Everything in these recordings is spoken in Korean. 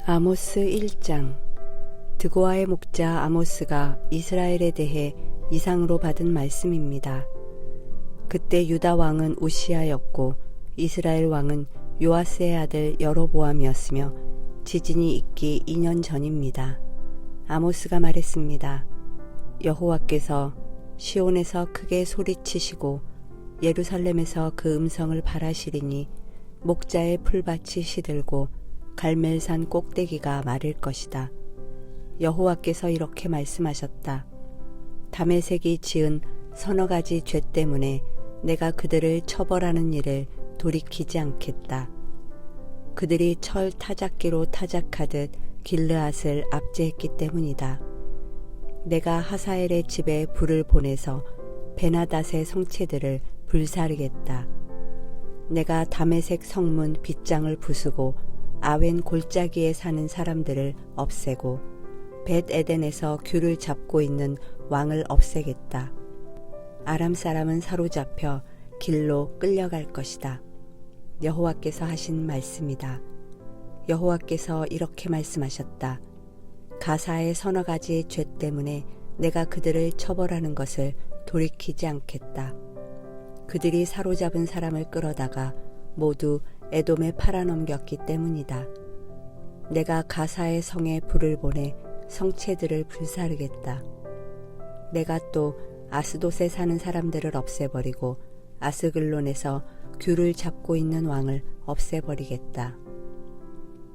아모스 1장. 드고아의 목자 아모스가 이스라엘에 대해 이상으로 받은 말씀입니다. 그때 유다 왕은 우시아였고 이스라엘 왕은 요아스의 아들 여로보암이었으며 지진이 있기 2년 전입니다. 아모스가 말했습니다. 여호와께서 시온에서 크게 소리치시고 예루살렘에서 그 음성을 바라시리니 목자의 풀밭이 시들고 갈멜산 꼭대기가 마를 것이다. 여호와께서 이렇게 말씀하셨다. 다메섹이 지은 서너 가지 죄 때문에 내가 그들을 처벌하는 일을 돌이키지 않겠다. 그들이 철 타작기로 타작하듯 길르앗을 압제했기 때문이다. 내가 하사엘의 집에 불을 보내서 베나닷의 성체들을 불사르겠다. 내가 다메섹 성문 빗장을 부수고 아웬 골짜기에 사는 사람들을 없애고 벳 에덴에서 귤을 잡고 있는 왕을 없애겠다. 아람 사람은 사로잡혀 길로 끌려갈 것이다. 여호와께서 하신 말씀이다. 여호와께서 이렇게 말씀하셨다. 가사의 서너 가지 죄 때문에 내가 그들을 처벌하는 것을 돌이키지 않겠다. 그들이 사로잡은 사람을 끌어다가 모두 에돔에 팔아넘겼기 때문이다. 내가 가사의 성에 불을 보내 성체들을 불사르겠다. 내가 또 아스돗에 사는 사람들을 없애버리고 아스글론에서 귤을 잡고 있는 왕을 없애버리겠다.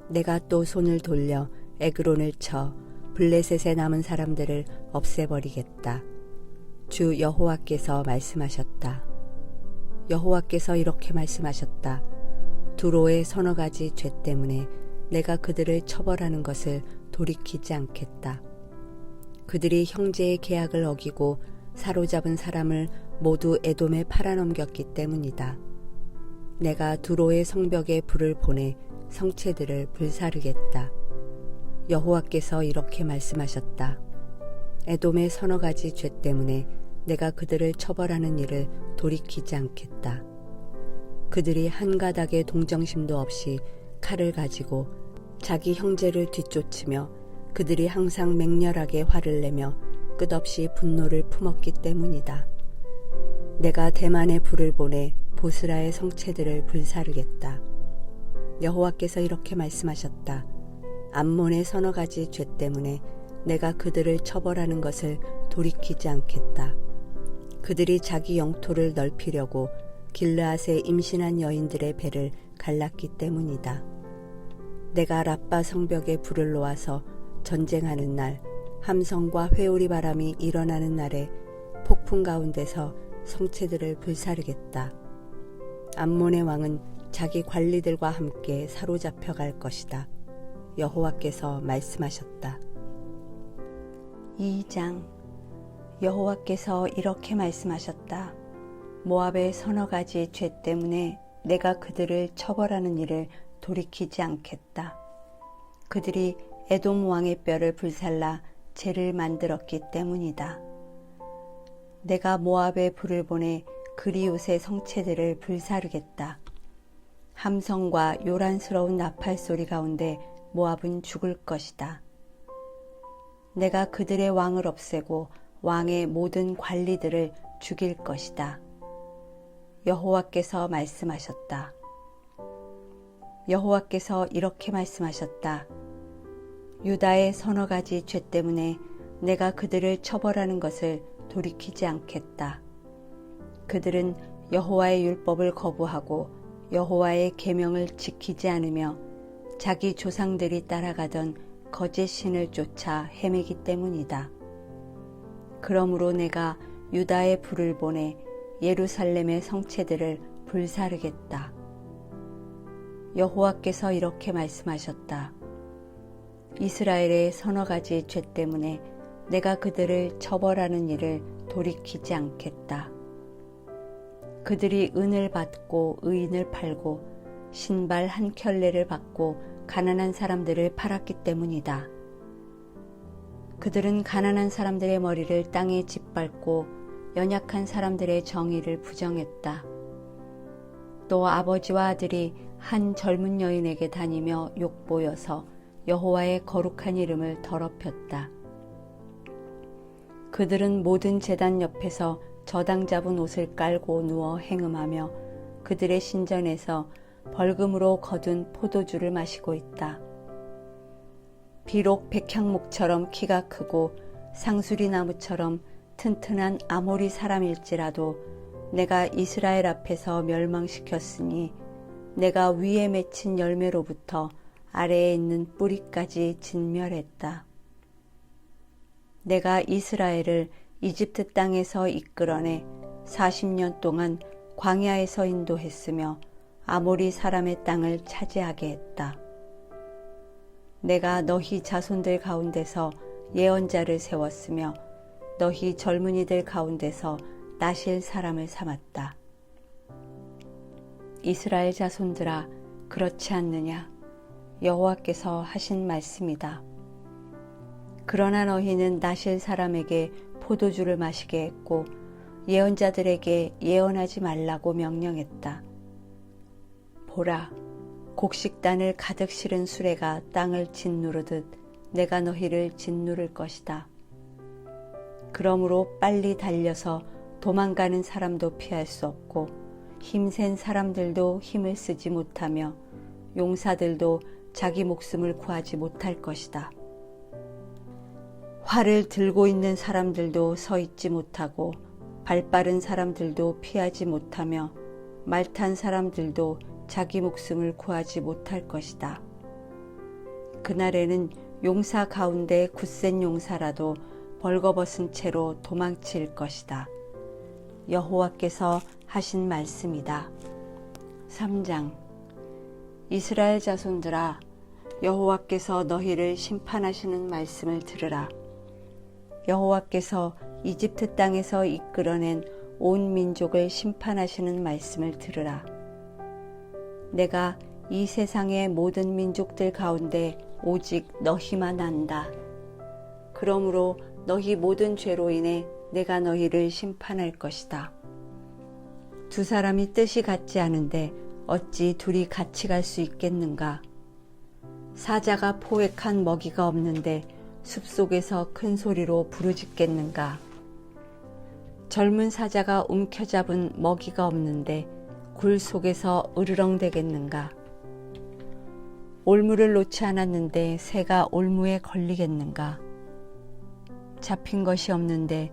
내가 또 손을 돌려 에그론을 쳐 블레셋에 남은 사람들을 없애버리겠다. 주 여호와께서 말씀하셨다. 여호와께서 이렇게 말씀하셨다. 두로의 서너 가지 죄 때문에 내가 그들을 처벌하는 것을 돌이키지 않겠다. 그들이 형제의 계약을 어기고 사로잡은 사람을 모두 에돔에 팔아넘겼기 때문이다. 내가 두로의 성벽에 불을 보내 성체들을 불사르겠다. 여호와께서 이렇게 말씀하셨다. 에돔의 서너 가지 죄 때문에 내가 그들을 처벌하는 일을 돌이키지 않겠다. 그들이 한 가닥의 동정심도 없이 칼을 가지고 자기 형제를 뒤쫓으며 그들이 항상 맹렬하게 화를 내며 끝없이 분노를 품었기 때문이다. 내가 대만에 불을 보내 보스라의 성체들을 불사르겠다. 여호와께서 이렇게 말씀하셨다. 암몬의 서너 가지 죄 때문에 내가 그들을 처벌하는 것을 돌이키지 않겠다. 그들이 자기 영토를 넓히려고 길르앗에 임신한 여인들의 배를 갈랐기 때문이다. 내가 랍바 성벽에 불을 놓아서 전쟁하는 날, 함성과 회오리 바람이 일어나는 날에 폭풍 가운데서 성체들을 불사르겠다. 암몬의 왕은 자기 관리들과 함께 사로잡혀 갈 것이다. 여호와께서 말씀하셨다. 2장. 여호와께서 이렇게 말씀하셨다. 모압의 서너 가지 죄 때문에 내가 그들을 처벌하는 일을 돌이키지 않겠다. 그들이 에돔 왕의 뼈를 불살라 재를 만들었기 때문이다. 내가 모압에 불을 보내 그리웃의 성체들을 불사르겠다. 함성과 요란스러운 나팔 소리 가운데 모압은 죽을 것이다. 내가 그들의 왕을 없애고 왕의 모든 관리들을 죽일 것이다. 여호와께서 말씀하셨다. 여호와께서 이렇게 말씀하셨다. 유다의 서너 가지 죄 때문에 내가 그들을 처벌하는 것을 돌이키지 않겠다. 그들은 여호와의 율법을 거부하고 여호와의 계명을 지키지 않으며 자기 조상들이 따라가던 거짓 신을 쫓아 헤매기 때문이다. 그러므로 내가 유다의 불을 보내 예루살렘의 성체들을 불사르겠다. 여호와께서 이렇게 말씀하셨다. 이스라엘의 서너 가지 죄 때문에 내가 그들을 처벌하는 일을 돌이키지 않겠다. 그들이 은을 받고 의인을 팔고 신발 한 켤레를 받고 가난한 사람들을 팔았기 때문이다. 그들은 가난한 사람들의 머리를 땅에 짓밟고 연약한 사람들의 정의를 부정했다. 또 아버지와 아들이 한 젊은 여인에게 다니며 욕보여서 여호와의 거룩한 이름을 더럽혔다. 그들은 모든 제단 옆에서 저당 잡은 옷을 깔고 누워 행음하며 그들의 신전에서 벌금으로 거둔 포도주를 마시고 있다. 비록 백향목처럼 키가 크고 상수리 나무처럼 튼튼한 아모리 사람일지라도 내가 이스라엘 앞에서 멸망시켰으니 내가 위에 맺힌 열매로부터 아래에 있는 뿌리까지 진멸했다. 내가 이스라엘을 이집트 땅에서 이끌어내 40년 동안 광야에서 인도했으며 아모리 사람의 땅을 차지하게 했다. 내가 너희 자손들 가운데서 예언자를 세웠으며 너희 젊은이들 가운데서 나실 사람을 삼았다. 이스라엘 자손들아, 그렇지 않느냐? 여호와께서 하신 말씀이다. 그러나 너희는 나실 사람에게 포도주를 마시게 했고 예언자들에게 예언하지 말라고 명령했다. 보라, 곡식단을 가득 실은 수레가 땅을 짓누르듯 내가 너희를 짓누를 것이다. 그러므로 빨리 달려서 도망가는 사람도 피할 수 없고 힘센 사람들도 힘을 쓰지 못하며 용사들도 자기 목숨을 구하지 못할 것이다. 활을 들고 있는 사람들도 서 있지 못하고 발빠른 사람들도 피하지 못하며 말탄 사람들도 자기 목숨을 구하지 못할 것이다. 그날에는 용사 가운데 굳센 용사라도 벌거벗은 채로 도망칠 것이다. 여호와께서 하신 말씀이다. 3장. 이스라엘 자손들아, 여호와께서 너희를 심판하시는 말씀을 들으라. 여호와께서 이집트 땅에서 이끌어낸 온 민족을 심판하시는 말씀을 들으라. 내가 이 세상의 모든 민족들 가운데 오직 너희만 안다. 그러므로 너희 모든 죄로 인해 내가 너희를 심판할 것이다. 두 사람이 뜻이 같지 않은데 어찌 둘이 같이 갈 수 있겠는가? 사자가 포획한 먹이가 없는데 숲속에서 큰 소리로 부르짖겠는가? 젊은 사자가 움켜잡은 먹이가 없는데 굴 속에서 으르렁대겠는가? 올무를 놓지 않았는데 새가 올무에 걸리겠는가? 잡힌 것이 없는데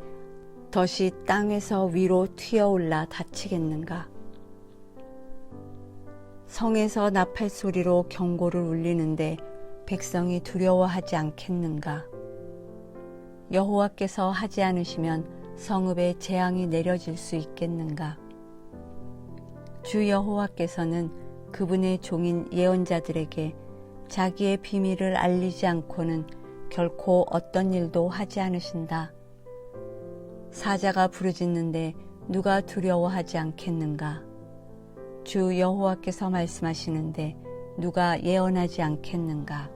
덫이 땅에서 위로 튀어올라 다치겠는가? 성에서 나팔 소리로 경고를 울리는데 백성이 두려워하지 않겠는가? 여호와께서 하지 않으시면 성읍에 재앙이 내려질 수 있겠는가? 주 여호와께서는 그분의 종인 예언자들에게 자기의 비밀을 알리지 않고는 결코 어떤 일도 하지 않으신다. 사자가 부르짖는데 누가 두려워하지 않겠는가? 주 여호와께서 말씀하시는데 누가 예언하지 않겠는가?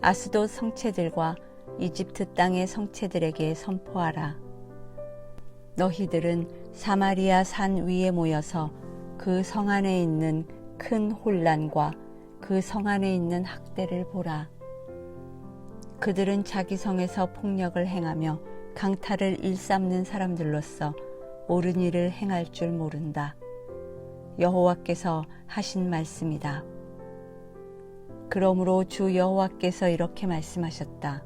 아스돗 성체들과 이집트 땅의 성체들에게 선포하라. 너희들은 사마리아 산 위에 모여서 그 성 안에 있는 큰 혼란과 그 성 안에 있는 학대를 보라. 그들은 자기 성에서 폭력을 행하며 강탈을 일삼는 사람들로서 옳은 일을 행할 줄 모른다. 여호와께서 하신 말씀이다. 그러므로 주 여호와께서 이렇게 말씀하셨다.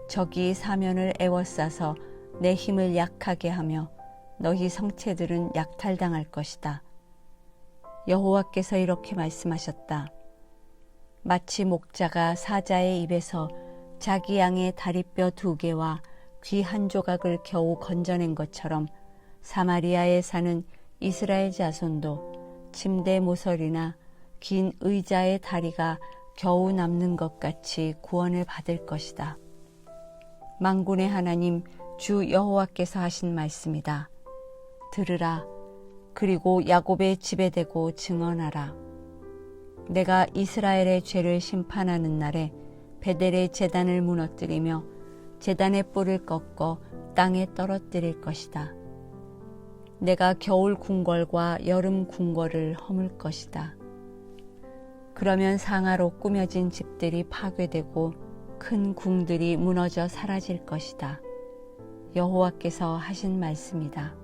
적이 사면을 에워싸서 내 힘을 약하게 하며 너희 성체들은 약탈당할 것이다. 여호와께서 이렇게 말씀하셨다. 마치 목자가 사자의 입에서 자기 양의 다리뼈 2개와 귀 한 조각을 겨우 건져낸 것처럼 사마리아에 사는 이스라엘 자손도 침대 모서리나 긴 의자의 다리가 겨우 남는 것 같이 구원을 받을 것이다. 만군의 하나님 주 여호와께서 하신 말씀이다. 들으라. 그리고 야곱의 집에 대고 증언하라. 내가 이스라엘의 죄를 심판하는 날에 베델의 제단을 무너뜨리며 제단의 뿔을 꺾어 땅에 떨어뜨릴 것이다. 내가 겨울 궁궐과 여름 궁궐을 허물 것이다. 그러면 상하로 꾸며진 집들이 파괴되고 큰 궁들이 무너져 사라질 것이다. 여호와께서 하신 말씀이다.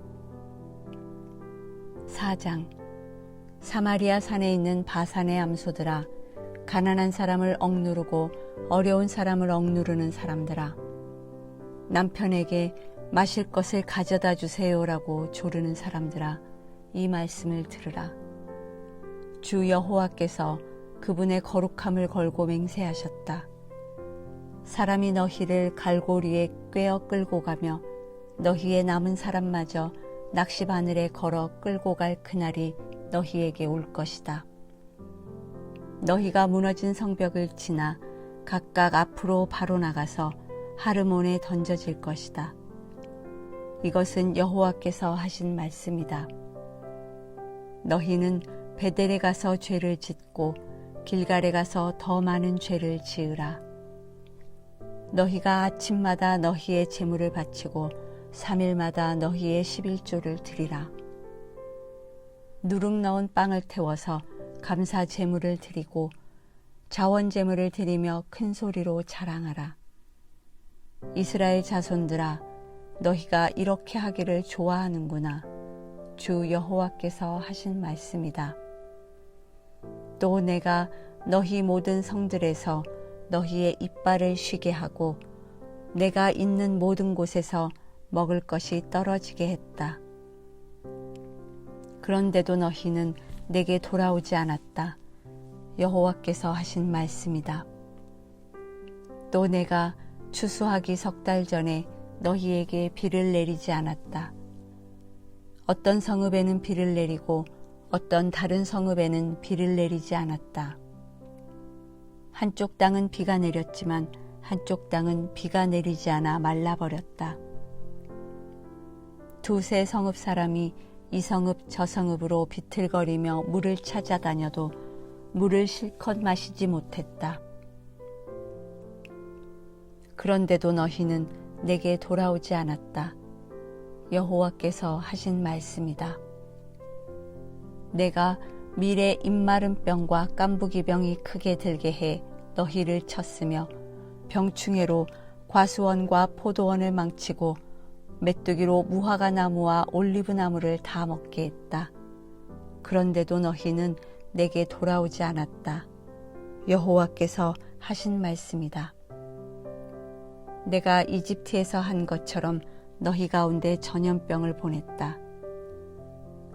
4장. 사마리아 산에 있는 바산의 암소들아, 가난한 사람을 억누르고 어려운 사람을 억누르는 사람들아, 남편에게 마실 것을 가져다 주세요라고 조르는 사람들아, 이 말씀을 들으라. 주 여호와께서 그분의 거룩함을 걸고 맹세하셨다. 사람이 너희를 갈고리에 꿰어 끌고 가며 너희의 남은 사람마저 낚시바늘에 걸어 끌고 갈 그날이 너희에게 올 것이다. 너희가 무너진 성벽을 지나 각각 앞으로 바로 나가서 하르몬에 던져질 것이다. 이것은 여호와께서 하신 말씀이다. 너희는 베델에 가서 죄를 짓고 길갈에 가서 더 많은 죄를 지으라. 너희가 아침마다 너희의 제물을 바치고 3일마다 너희의 11조를 드리라. 누룩 넣은 빵을 태워서 감사 제물을 드리고 자원 제물을 드리며 큰 소리로 자랑하라. 이스라엘 자손들아, 너희가 이렇게 하기를 좋아하는구나. 주 여호와께서 하신 말씀이다. 또 내가 너희 모든 성들에서 너희의 이빨을 쉬게 하고 내가 있는 모든 곳에서 먹을 것이 떨어지게 했다. 그런데도 너희는 내게 돌아오지 않았다. 여호와께서 하신 말씀이다. 또 내가 추수하기 3달 전에 너희에게 비를 내리지 않았다. 어떤 성읍에는 비를 내리고 어떤 다른 성읍에는 비를 내리지 않았다. 한쪽 땅은 비가 내렸지만 한쪽 땅은 비가 내리지 않아 말라버렸다. 두세 성읍 사람이 이 성읍 저 성읍으로 비틀거리며 물을 찾아다녀도 물을 실컷 마시지 못했다. 그런데도 너희는 내게 돌아오지 않았다. 여호와께서 하신 말씀이다. 내가 밀의 입마른 병과 깐부기 병이 크게 들게 해 너희를 쳤으며 병충해로 과수원과 포도원을 망치고 메뚜기로 무화과 나무와 올리브 나무를 다 먹게 했다. 그런데도 너희는 내게 돌아오지 않았다. 여호와께서 하신 말씀이다. 내가 이집트에서 한 것처럼 너희 가운데 전염병을 보냈다.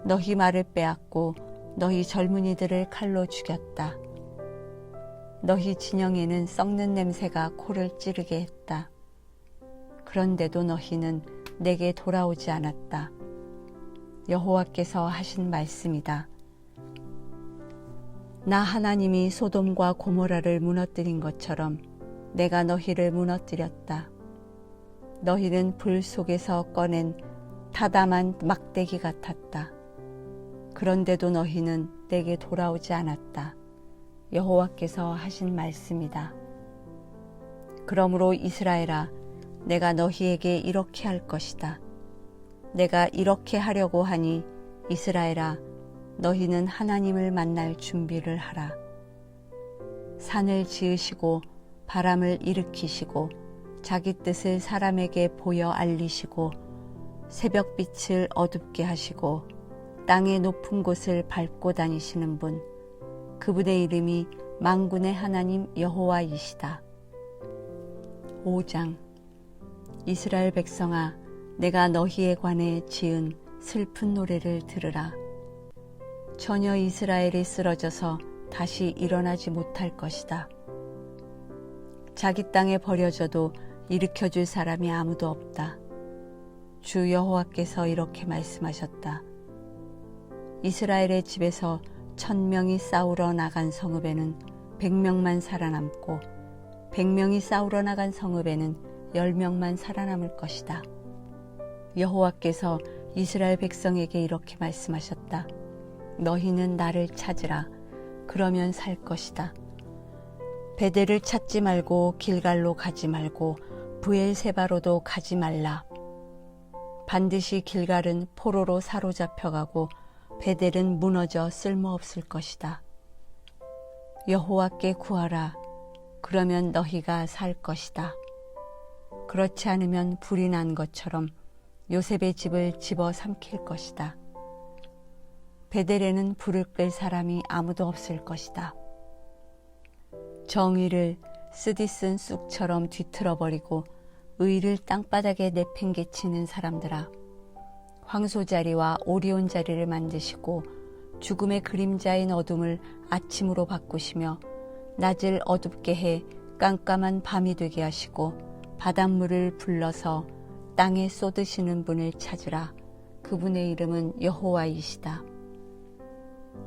너희 말을 빼앗고 너희 젊은이들을 칼로 죽였다. 너희 진영에는 썩는 냄새가 코를 찌르게 했다. 그런데도 너희는 내게 돌아오지 않았다. 여호와께서 하신 말씀이다. 나 하나님이 소돔과 고모라를 무너뜨린 것처럼 내가 너희를 무너뜨렸다. 너희는 불 속에서 꺼낸 타담한 막대기 같았다. 그런데도 너희는 내게 돌아오지 않았다. 여호와께서 하신 말씀이다. 그러므로 이스라엘아, 내가 너희에게 이렇게 할 것이다. 내가 이렇게 하려고 하니 이스라엘아, 너희는 하나님을 만날 준비를 하라. 산을 지으시고 바람을 일으키시고 자기 뜻을 사람에게 보여 알리시고 새벽빛을 어둡게 하시고 땅의 높은 곳을 밟고 다니시는 분, 그분의 이름이 만군의 하나님 여호와이시다. 5장. 이스라엘 백성아, 내가 너희에 관해 지은 슬픈 노래를 들으라. 전혀 이스라엘이 쓰러져서 다시 일어나지 못할 것이다. 자기 땅에 버려져도 일으켜줄 사람이 아무도 없다. 주 여호와께서 이렇게 말씀하셨다. 이스라엘의 집에서 1000명이 싸우러 나간 성읍에는 100명만 살아남고 100명이 싸우러 나간 성읍에는 10명만 살아남을 것이다. 여호와께서 이스라엘 백성에게 이렇게 말씀하셨다. 너희는 나를 찾으라. 그러면 살 것이다. 베델을 찾지 말고 길갈로 가지 말고 브엘세바로도 가지 말라. 반드시 길갈은 포로로 사로잡혀가고 베델은 무너져 쓸모없을 것이다. 여호와께 구하라. 그러면 너희가 살 것이다. 그렇지 않으면 불이 난 것처럼 요셉의 집을 집어 삼킬 것이다. 베델에는 불을 끌 사람이 아무도 없을 것이다. 정의를 쓰디쓴 쑥처럼 뒤틀어버리고 의를 땅바닥에 내팽개치는 사람들아, 황소자리와 오리온 자리를 만드시고 죽음의 그림자인 어둠을 아침으로 바꾸시며 낮을 어둡게 해 깜깜한 밤이 되게 하시고 바닷물을 불러서 땅에 쏟으시는 분을 찾으라. 그분의 이름은 여호와이시다.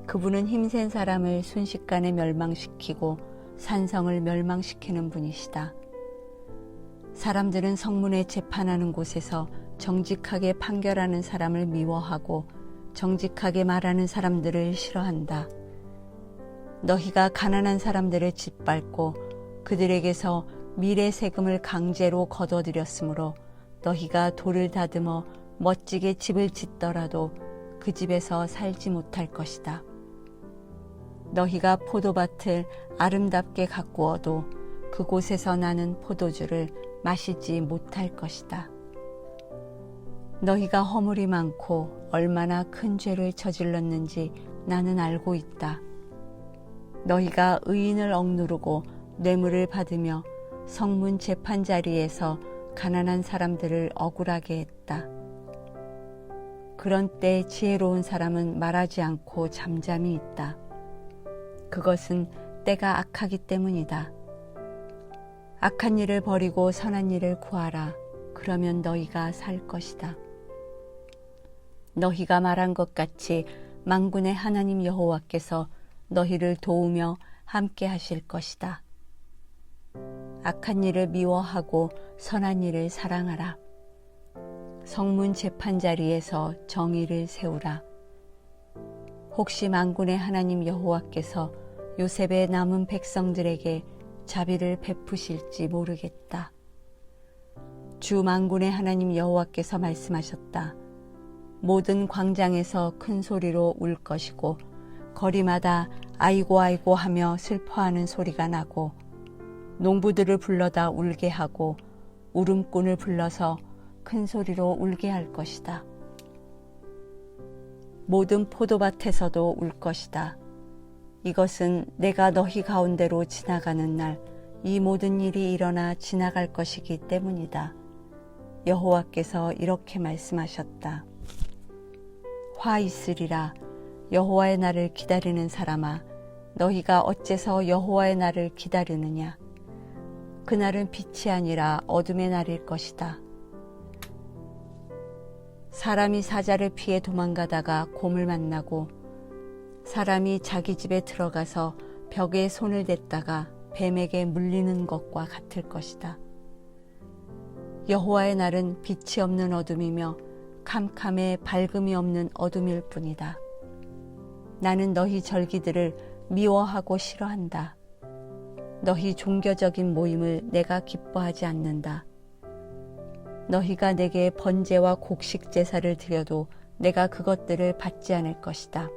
그분은 힘센 사람을 순식간에 멸망시키고 산성을 멸망시키는 분이시다. 사람들은 성문에 재판하는 곳에서 정직하게 판결하는 사람을 미워하고 정직하게 말하는 사람들을 싫어한다. 너희가 가난한 사람들을 짓밟고 그들에게서 미래 세금을 강제로 거둬들였으므로 너희가 돌을 다듬어 멋지게 집을 짓더라도 그 집에서 살지 못할 것이다. 너희가 포도밭을 아름답게 가꾸어도 그곳에서 나는 포도주를 마시지 못할 것이다. 너희가 허물이 많고 얼마나 큰 죄를 저질렀는지 나는 알고 있다. 너희가 의인을 억누르고 뇌물을 받으며 성문 재판 자리에서 가난한 사람들을 억울하게 했다. 그런 때 지혜로운 사람은 말하지 않고 잠잠히 있다. 그것은 때가 악하기 때문이다. 악한 일을 버리고 선한 일을 구하라. 그러면 너희가 살 것이다. 너희가 말한 것 같이 만군의 하나님 여호와께서 너희를 도우며 함께 하실 것이다. 악한 일을 미워하고 선한 일을 사랑하라. 성문 재판 자리에서 정의를 세우라. 혹시 만군의 하나님 여호와께서 요셉의 남은 백성들에게 자비를 베푸실지 모르겠다. 주 만군의 하나님 여호와께서 말씀하셨다. 모든 광장에서 큰 소리로 울 것이고 거리마다 아이고 아이고 하며 슬퍼하는 소리가 나고 농부들을 불러다 울게 하고 울음꾼을 불러서 큰 소리로 울게 할 것이다. 모든 포도밭에서도 울 것이다. 이것은 내가 너희 가운데로 지나가는 날 이 모든 일이 일어나 지나갈 것이기 때문이다. 여호와께서 이렇게 말씀하셨다. 화 있으리라. 여호와의 날을 기다리는 사람아, 너희가 어째서 여호와의 날을 기다리느냐? 그날은 빛이 아니라 어둠의 날일 것이다. 사람이 사자를 피해 도망가다가 곰을 만나고 사람이 자기 집에 들어가서 벽에 손을 댔다가 뱀에게 물리는 것과 같을 것이다. 여호와의 날은 빛이 없는 어둠이며 캄캄해 밝음이 없는 어둠일 뿐이다. 나는 너희 절기들을 미워하고 싫어한다. 너희 종교적인 모임을 내가 기뻐하지 않는다. 너희가 내게 번제와 곡식 제사를 드려도 내가 그것들을 받지 않을 것이다.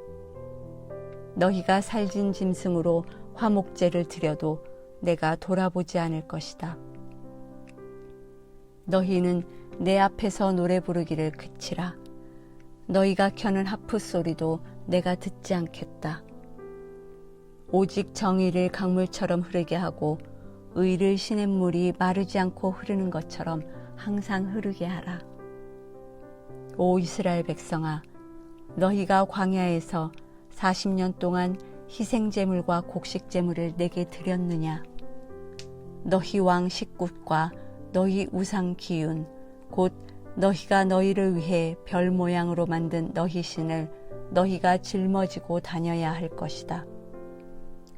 너희가 살진 짐승으로 화목제를 드려도 내가 돌아보지 않을 것이다. 너희는 내 앞에서 노래 부르기를 그치라. 너희가 켜는 하프 소리도 내가 듣지 않겠다. 오직 정의를 강물처럼 흐르게 하고 의를 시냇물이 마르지 않고 흐르는 것처럼 항상 흐르게 하라. 오 이스라엘 백성아, 너희가 광야에서 40년 동안 희생제물과 곡식제물을 내게 드렸느냐? 너희 왕 식굿과 너희 우상 기운, 곧 너희가 너희를 위해 별 모양으로 만든 너희 신을 너희가 짊어지고 다녀야 할 것이다.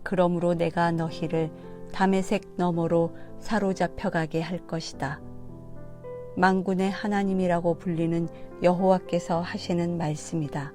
그러므로 내가 너희를 다메섹 너머로 사로잡혀가게 할 것이다. 만군의 하나님이라고 불리는 여호와께서 하시는 말씀이다.